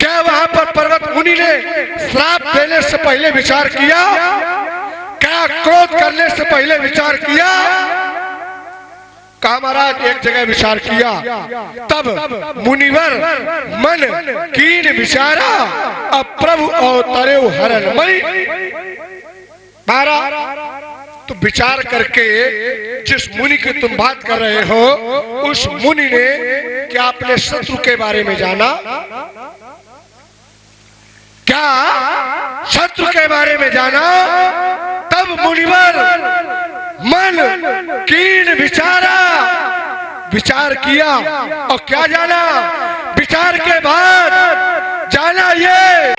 क्या वहां पर पर्वत मुनि ने श्राप देने से पहले विचार किया? क्या क्रोध करने से पहले विचार किया? कहा महाराज एक जगह विचार किया, तब मुनिवर मन कीन विचारा, अब प्रभु अवतरे हरणमय। महाराज तो विचार करके जिस मुनि की तुम बात कर रहे हो, उस मुनि ने क्या अपने शत्रु के बारे में जाना? क्या शत्रु के बारे में जाना? तब मुनिवर मन कीन विचारा, विचार किया और क्या जाना? विचार के बाद जाना ये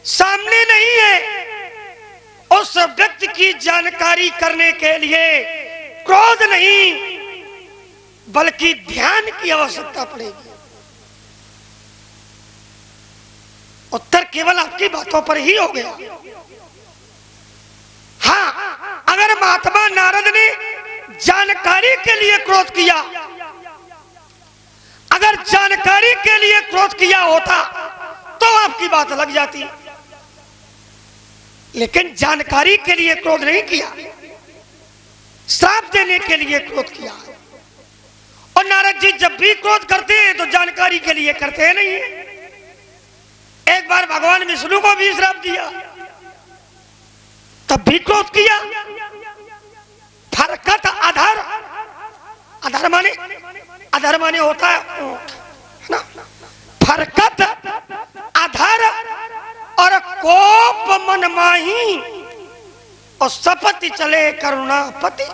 सामने नहीं है। उस व्यक्ति की जानकारी करने के लिए क्रोध नहीं, बल्कि ध्यान की आवश्यकता पड़ेगी। उत्तर केवल आपकी बातों पर ही हो गया। हाँ, अगर महात्मा नारद ने जानकारी के लिए क्रोध किया, अगर जानकारी के लिए क्रोध किया होता तो आपकी बात लग जाती, लेकिन जानकारी के लिए क्रोध नहीं किया, श्राप देने के लिए क्रोध किया। और नारद जी जब भी क्रोध करते हैं तो जानकारी के लिए करते हैं नहीं। एक बार भगवान विष्णु को भी श्राप दिया, तब भी क्रोध किया। फरकत अधर, अधर माने होता है ना, फरकत अधर और कोप मन माही, और सपति चले करुणापति,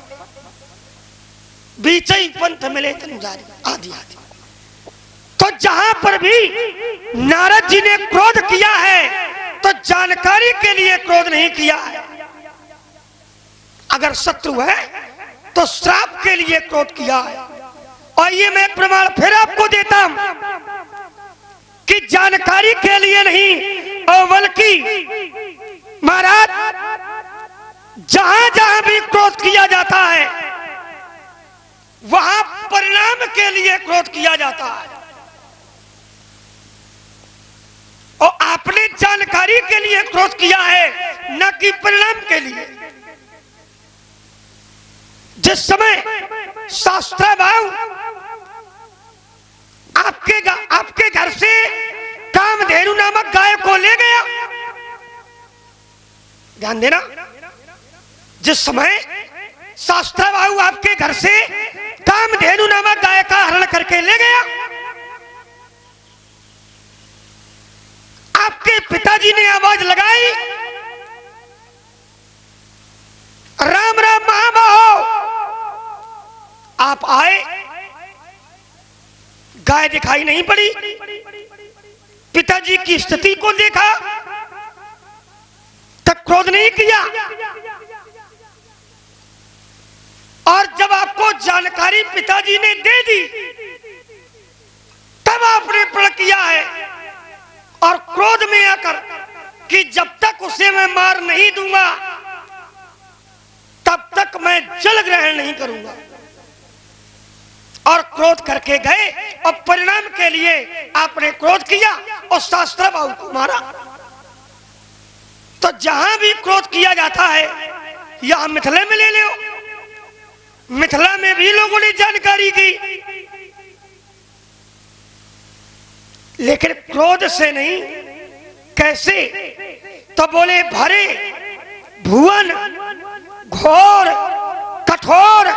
बीच ही पंथ मिले तनुजारी, आदि आदि। तो जहां पर भी नारद जी ने क्रोध किया है तो जानकारी के लिए क्रोध नहीं किया है। अगर शत्रु है तो श्राप के लिए क्रोध किया है। और ये मैं प्रमाण फिर आपको देता हूं कि जानकारी के लिए नहीं, और बल्कि महाराज जहां जहां भी क्रोध किया जाता है वहां परिणाम के लिए क्रोध किया जाता है। और आपने जानकारी के लिए क्रोध किया है, न कि परिणाम के लिए। जिस समय शास्त्र भाव आपके घर से कामधेनु नामक गाय को ले गया, ध्यान देना, जिस समय शास्त्र भाव आपके घर से कामधेनु नामक गाय का हरण करके ले गया, आपके पिताजी ने आवाज लगाई, राम राम महाबाहो। आप आए, गाय दिखाई नहीं पड़ी, पिताजी की स्थिति को देखा, तब क्रोध नहीं किया। और जब आपको जानकारी पिताजी ने दे दी, तब आपने प्रण किया है और क्रोध में आकर कि जब तक उसे मैं मार नहीं दूंगा तब तक मैं जल ग्रहण नहीं करूंगा, और क्रोध करके गए और परिणाम के लिए आपने क्रोध किया और शास्त्र बाहु को मारा। तो जहां भी क्रोध किया जाता है, यहां मिथिला में ले लो, मिथिला में भी लोगों ने जानकारी की, लेकिन क्रोध से नहीं। कैसे? तो बोले भरे भुवन घोर कठोर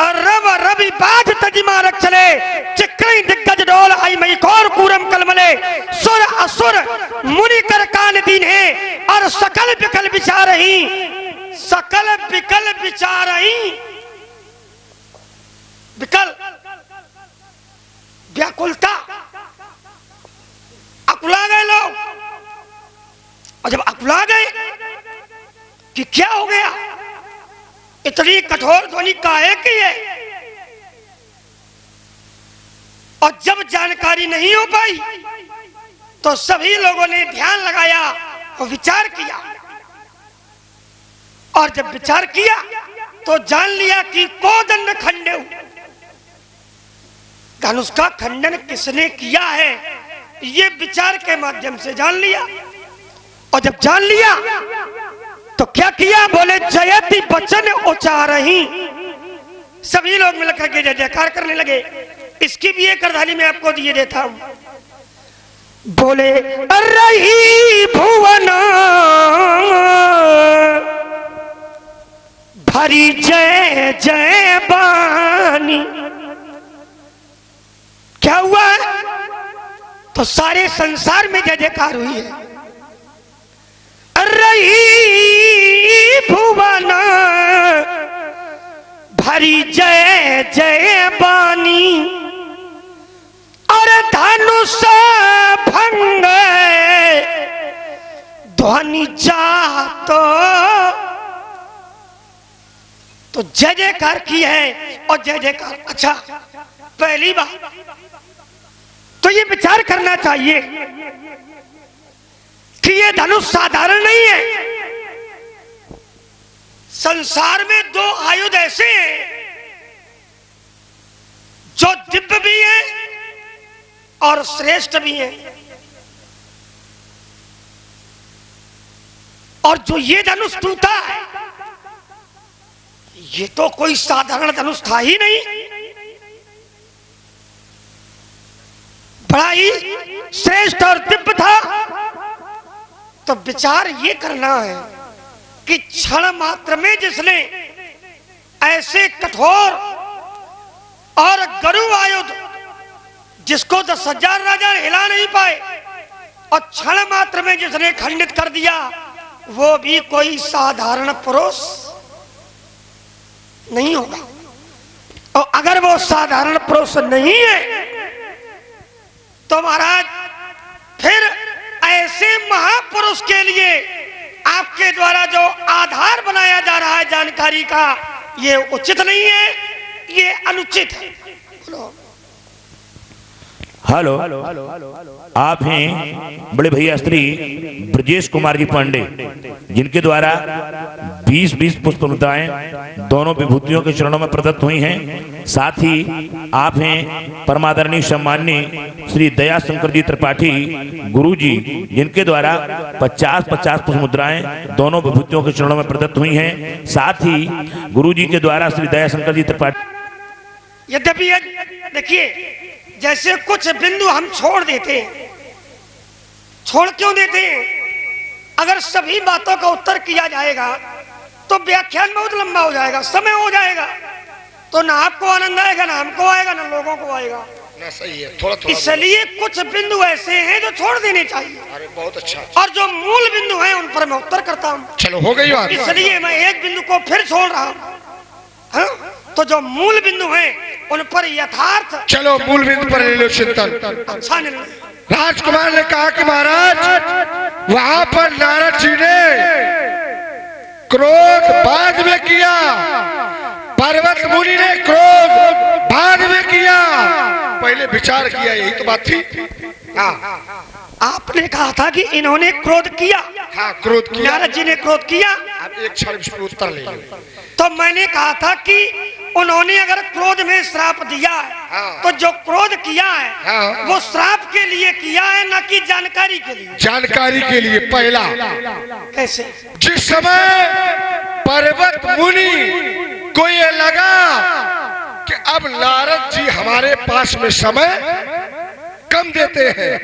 रव रवि बाध तजिमारक चले, चिक्री दिग्गज डोल आई मई कौर कूरम कलमले, सुर असुर मुनि कर कान दीन है, और सकल विकल विचारही, सकल विकल विचारही, विकल व्याकुलता, अकुला गए लोग। और जब अकुला गए कि क्या हो गया, इतनी कठोर ध्वनि काहे की है, और जब जानकारी नहीं हो पाई तो सभी लोगों ने ध्यान लगाया और विचार किया, और जब विचार किया तो जान लिया कि कोदंड खंडे, धनुष का खंडन किसने किया है, ये विचार के माध्यम से जान लिया। और जब जान लिया तो क्या किया, बोले जयति वचन उच्चारही, सभी लोग मिलकर के जय जयकार करने लगे। इसकी भी एक अर्धाली में आपको दिए देता हूं। बोले रही भुवन भरी जय जय बानी। क्या हुआ, तो सारे संसार में जय जयकार हुई है। रही भुवन भरी जय जय बानी, और धनुष भंग ध्वनि जात, तो जय जयकार की है। और जय जयकार, अच्छा पहली बात तो ये विचार करना चाहिए कि ये धनुष साधारण नहीं है। संसार में दो आयुध ऐसे हैं जो दिव्य भी हैं और श्रेष्ठ भी हैं, और जो ये धनुष टूटा है ये तो कोई साधारण धनुष था ही नहीं, बड़ा ही श्रेष्ठ और दिव्य था। तो विचार ये करना है कि क्षण मात्र में जिसने ऐसे कठोर और गरु आयुध जिसको 10,000 राजा हिला नहीं पाए, और क्षण मात्र में जिसने खंडित कर दिया, वो भी कोई साधारण पुरुष नहीं होगा। और अगर वो साधारण पुरुष नहीं है तो महाराज फिर ऐसे महापुरुष के लिए आपके द्वारा जो आधार बनाया जा रहा है जानकारी का, ये उचित नहीं है, ये अनुचित है। हेलो, आप हैं बड़े भैया श्री ब्रजेश कुमार जी पांडे, जिनके द्वारा 20-20 पुष्प मुद्राएं दोनों विभूतियों के चरणों में प्रदत्त हुई हैं। साथ ही आप हैं परमादरणीय सम्माननीय श्री दया शंकर जी त्रिपाठी गुरु जी, जिनके द्वारा 50-50 पुष्प मुद्राएं दोनों विभूतियों के चरणों में प्रदत्त हुई हैं। साथ ही गुरु जी के द्वारा श्री दया शंकर जी त्रिपाठी, यद्यपि देखिए जैसे कुछ बिंदु हम छोड़ देते हैं, छोड़ क्यों देते हैं, अगर सभी बातों का उत्तर किया जाएगा तो व्याख्यान बहुत लंबा हो जाएगा, समय हो जाएगा, तो ना आपको आनंद आएगा, ना हमको आएगा, ना लोगों को आएगा। ना सही है, थोड़ा थोड़ा। इसलिए कुछ बिंदु ऐसे हैं जो छोड़ देने चाहिए। अरे बहुत अच्छा। और जो मूल बिंदु हैं उन पर मैं उत्तर करता हूँ। चलो हो गई बात। इसलिए मैं एक बिंदु को फिर छोड़ रहा हूँ। तो जो मूल बिंदु हैं उन पर यथार्थ, चलो मूल बिंदु पर ले लो चिंतन। अच्छा निर्णय। राजकुमार ने कहा कि महाराज वहां पर नारद जी ने क्रोध बाद में किया, पर्वत मुनि ने क्रोध बाद में किया, पहले विचार किया, यही तो बात थी। हाँ, आपने कहा था कि इन्होंने क्रोध किया। हाँ, क्रोध किया, नारद जी ने क्रोध किया। अब एक क्षण इस पर उत्तर ले लो। तो मैंने कहा था कि उन्होंने अगर क्रोध में श्राप दिया है, हाँ। तो जो क्रोध किया है, हाँ। वो श्राप के लिए किया है, न कि जानकारी के लिए। जानकारी के लिए। पहला, कैसे? जिस समय पर्वत मुनि को ये लगा कि अब नारद जी हमारे पास में समय कम देते हैं,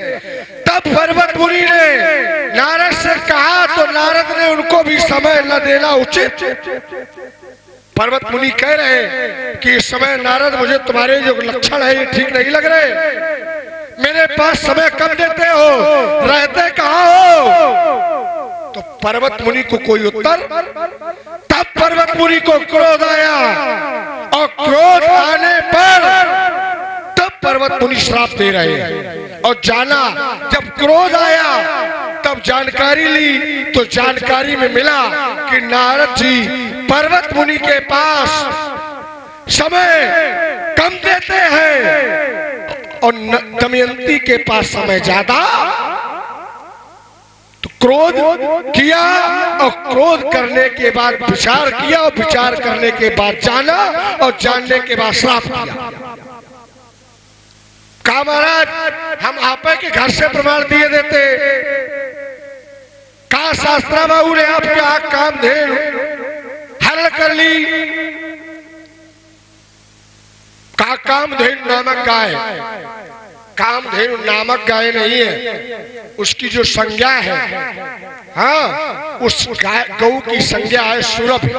तब पर्वत मुनि ने नारद से कहा, तो नारद ने उनको भी समय न देना उचित। पर्वत मुनि कह रहे हैं कि इस समय नारद मुझे तुम्हारे जो लक्षण है ये ठीक नहीं लग रहे, मेरे पास समय कम देते हो, रहते कहाँ हो? तो पर्वत मुनि को कोई उत्तर। तब पर्वत मुनि को क्रोध आया और क्रोध आने पर तब पर्वत मुनि श्राप दे रहे हैं। और जाना जब क्रोध आया तब जानकारी ली तो जानकारी में मिला कि नारद जी पर्वत मुनि के पास समय कम देते हैं और दमयंती के पास समय ज्यादा। तो क्रोध किया और क्रोध करने के बाद विचार किया और विचार करने के बाद जाना और जानने के बाद श्राप किया। कहा महाराज हम आप के घर से प्रमाण दिए देते। कहा शास्त्रा बाबू ने आपके आग काम धेनु हरण कर ली। कहा कामधेनु नामक गाय, कामधेनु नामक गाय नहीं है, उसकी जो संज्ञा है, हाँ उस गौ की संज्ञा है सुरभि।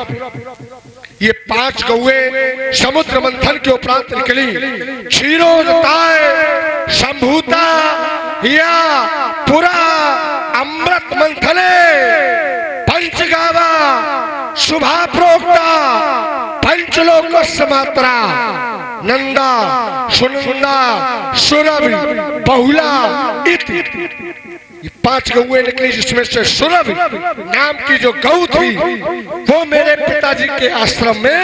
ये 5 गौएं समुद्र मंथन के उपरांत निकली। क्षीरोदताय संभूता या पुरा अमृत मंथने पंचगावा शुभा प्रोक्ता पंचलोक मात्रा नंदा सुनंदा सुरभि बहुला इति। ये 5 गौएं निकली जिसमें से सुरभि नाम की जो गौ थी वो मेरे पिताजी के आश्रम में।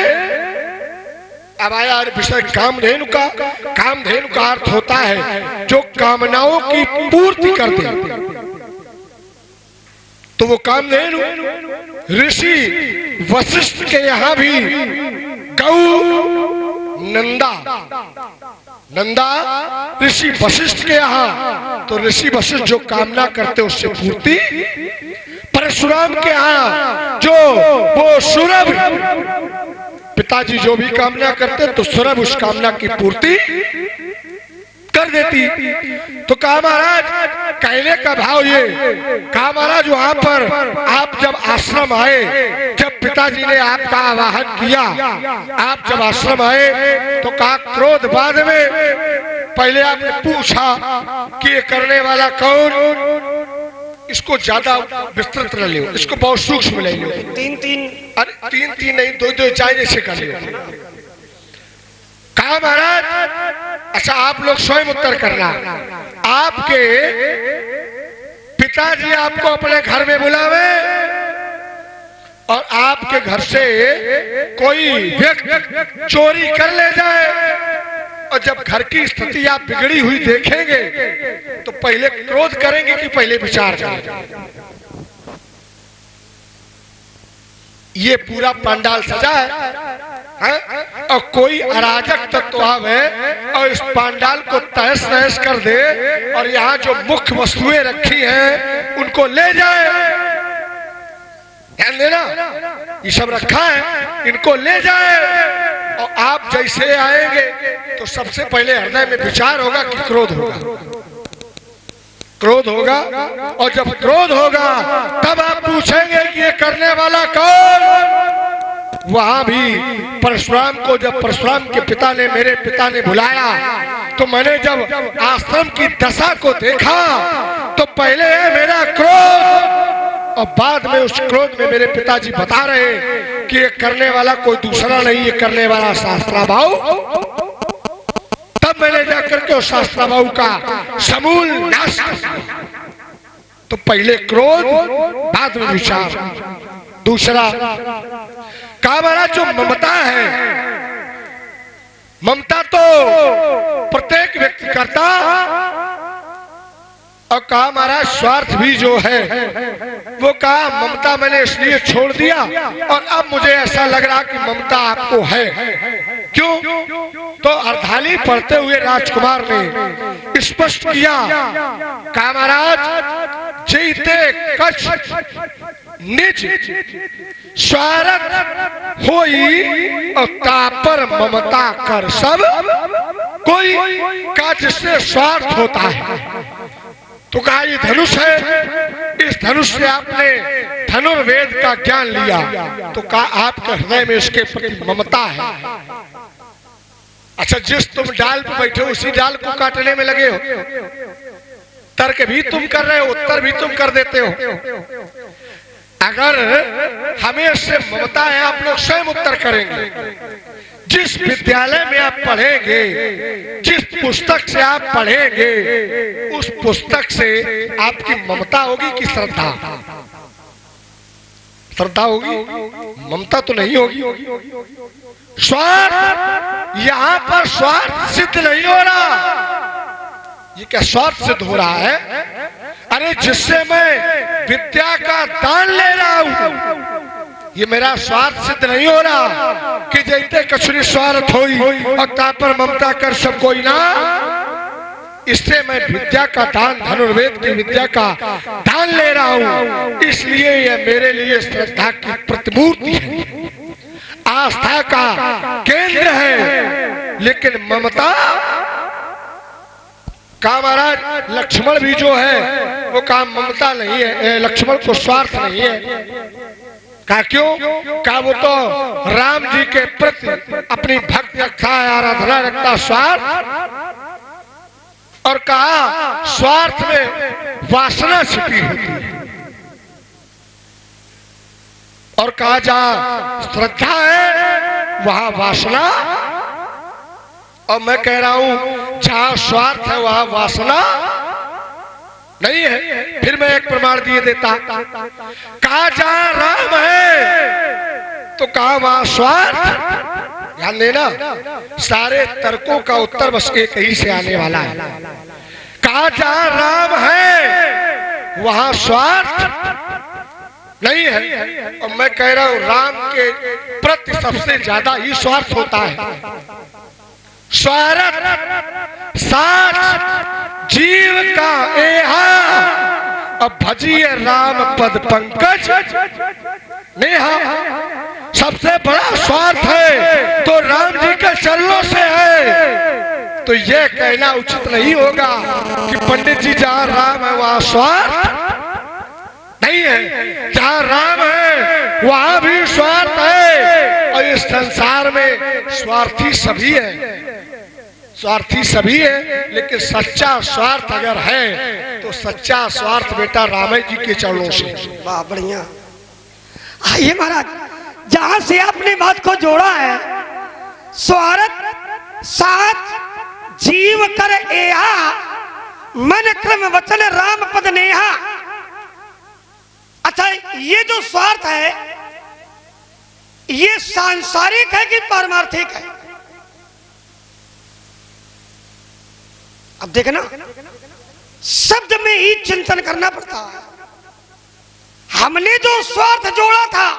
अब आया विषय कामधेनु का। कामधेनु का अर्थ होता है जो कामनाओं की पूर्ति कर दे। तो वो कामधेनु ऋषि वशिष्ठ के यहाँ भी गौ नंदा, नंदा ऋषि वशिष्ठ के यहाँ, तो ऋषि वशिष्ठ जो कामना करते उससे पूर्ति। परशुराम के यहाँ जो वो सुरभ, पिताजी जो भी कामना करते तो सुरभ उस कामना की पूर्ति कर देती। तो कहा महाराज कहने का भाव ये, कहा महाराज वहां पर आप जब आश्रम आए, जब पिताजी ने आपका आवाहन किया, आप जब आश्रम आए तो कहा क्रोध बाद में। पहले आपने पूछा कि ये करने वाला कौन। इसको ज्यादा विस्तृत न लियो, इसको बहुत सूक्ष्म ले लो। 3-3 अरे 3-3 नहीं, 2-2 चाय जैसे कर लियो। कहा महाराज अच्छा आप लोग स्वयं उत्तर करना। आपके पिताजी आपको अपने घर में बुलावे और आपके घर से कोई व्यक्ति चोरी कर ले जाए और जब घर की स्थिति आप बिगड़ी हुई देखेंगे तो पहले क्रोध करेंगे कि पहले विचार करेंगे। ये पूरा पंडाल सजा है और कोई अराजक तत्व आवे और इस पंडाल को तहस नहस कर दे और यहाँ जो मुख्य वस्तुएं रखी हैं उनको ले जाए। ध्यान देना, ये सब रखा है, इनको ले जाए और आप जैसे आएंगे तो सबसे पहले हृदय में विचार होगा कि क्रोध होगा, क्रोध होगा। और जब क्रोध होगा तब आप पूछेंगे कि ये करने वाला कौन। वहां भी परशुराम को जब परशुराम के पिता ने, मेरे पिता ने बुलाया तो मैंने जब आश्रम की दशा को देखा तो पहले है मेरा क्रोध और बाद में उस क्रोध में मेरे पिताजी बता रहे कि ये करने वाला कोई दूसरा नहीं, ये करने वाला शास्त्रा भाऊ। तब मैंने जाकर के उस शास्त्रा भाऊ का समूल नाश किया। तो पहले क्रोध बाद में विचार। दूसरा कहा महाराज जो ममता है, ममता तो प्रत्येक व्यक्ति करता। और कहा महाराज स्वार्थ भी जो है वो कहा ममता मैंने इसलिए छोड़ दिया और अब मुझे ऐसा लग रहा कि ममता आपको है। क्यों? तो अर्धाली पढ़ते हुए राजकुमार ने स्पष्ट किया, कहा महाराज जीते कछ निज स्वार्थ होई और तापर ममता कर सब कोई का जिससे स्वार्थ होता है। तो कहा ये धनुष है, इस धनुष से आपने धनुर्वेद का ज्ञान लिया। तो कहा आपके हृदय में इसके प्रति ममता है। अच्छा जिस तुम डाल पर बैठे हो उसी डाल को काटने में लगे हो। तर्क भी तुम कर रहे हो, उत्तर भी तुम कर देते हो। अगर हमें इससे ममता है, आप लोग स्वयं उत्तर करेंगे। जिस विद्यालय में आप पढ़ेंगे, जिस पुस्तक से आप पढ़ेंगे, उस पुस्तक से आपकी ममता होगी कि श्रद्धा? श्रद्धा होगी, ममता तो नहीं होगी। स्वार्थ, यहां पर स्वार्थ सिद्ध नहीं हो रहा। ये क्या स्वार्थ सिद्ध हो रहा है? अरे जिससे मैं विद्या का दान ले रहा हूं, ये मेरा स्वार्थ सिद्ध नहीं हो रहा कि जैते कछुरी स्वार्थ होई और का पर ममता कर सब कोई ना। इससे मैं विद्या का दान, धनुर्वेद की विद्या का दान ले रहा हूं, इसलिए यह मेरे लिए श्रद्धा की प्रतिमूर्ति है, आस्था का केंद्र है। लेकिन ममता का महाराज लक्ष्मण भी जो है वो काम ममता नहीं है, लक्ष्मण को स्वार्थ नहीं है। का क्यों? का वो तो राम जी के प्रति अपनी भक्ति रखता है, आराधना रखता, स्वार्थ। और कहा स्वार्थ में वासना छिपी होती है। और कहा जहां श्रद्धा है वहां वासना, और मैं कह रहा हूं जहां स्वार्थ है वहां वासना नहीं है। फिर मैं एक प्रमाण दिए देता, कहा जहां राम है तो कहा वहां स्वार्थ। ध्यान देना, सारे तर्कों का उत्तर बस एक ही से आने वाला है। कहा जहां राम है वहां स्वार्थ नहीं है। और मैं कह रहा हूं राम के प्रति सबसे ज्यादा ही स्वार्थ होता है। स्वार्थ साथ जीव का एहा, अब भजिए राम पद पंकज नेहा। सबसे बड़ा स्वार्थ है तो राम जी के चरणों से है। तो यह कहना उचित नहीं होगा कि पंडित जी जहां राम है वहां स्वार्थ नहीं है। जहां राम है वहां भी स्वार्थ है। और इस संसार में स्वार्थी सभी है, स्वार्थी सभी है, लेकिन सच्चा स्वार्थ अगर है तो सच्चा स्वार्थ बेटा राम जी के चरणों से। वाह, बढ़िया। आइए महाराज, जहां से आपने बात को जोड़ा है, स्वार्थ साथ जीव कर एहा, मन क्रम वचन राम पद नेहा। अच्छा, ये जो स्वार्थ है ये सांसारिक है कि पारमार्थिक है? अब देखना, शब्द में ही चिंतन करना पड़ता है। हमने जो स्वार्थ जोड़ा था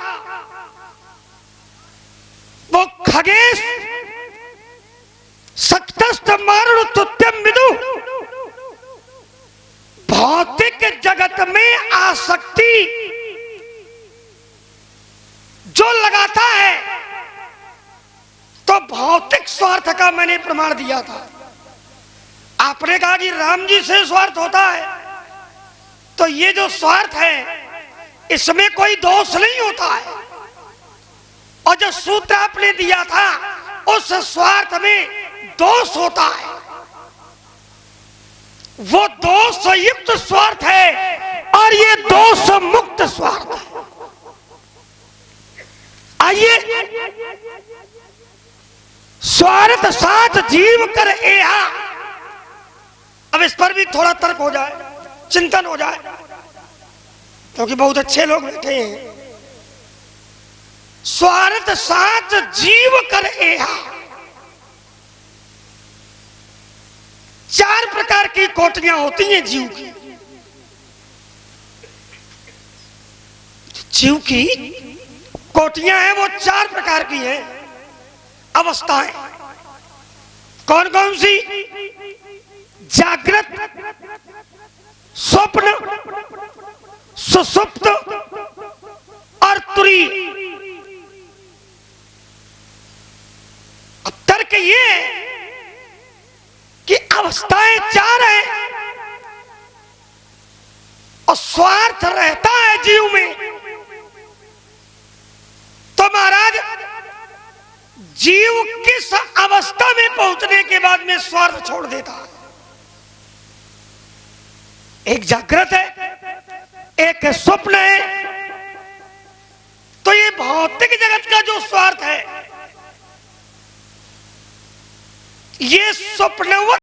वो खगेश सक्तस्थ मारुण तुत्यम विदु, भौतिक जगत में आसक्ति जो लगाता है, तो भौतिक स्वार्थ का मैंने प्रमाण दिया था। आपने कहा कि राम जी से स्वार्थ होता है, तो ये जो स्वार्थ है इसमें कोई दोष नहीं होता है। और जो सूत्र आपने दिया था उस स्वार्थ में दोष होता है, वो दोष युक्त स्वार्थ है और ये दोष मुक्त स्वार्थ है। आइए, स्वार्थ साथ जीव कर एहा। अब इस पर भी थोड़ा तर्क हो जाए, चिंतन हो जाए, क्योंकि बहुत अच्छे लोग बैठे हैं। स्वार्थ साथ जीव कर एहा, चार प्रकार की कोटियां होती हैं जीव की। जीव की कोटियां हैं वो चार प्रकार की हैं, अवस्थाएं। कौन कौन सी? जागृत, स्वप्न, सुषुप्त और तुरी। अब तर्क ये कि अवस्थाएं चार हैं और स्वार्थ रहता है जीव में, तो महाराज जीव किस अवस्था में पहुंचने के बाद में स्वार्थ छोड़ देता है? एक जागृत है, एक स्वप्न है भौतिक जगत का जो स्वार्थ है, ये स्वप्नवत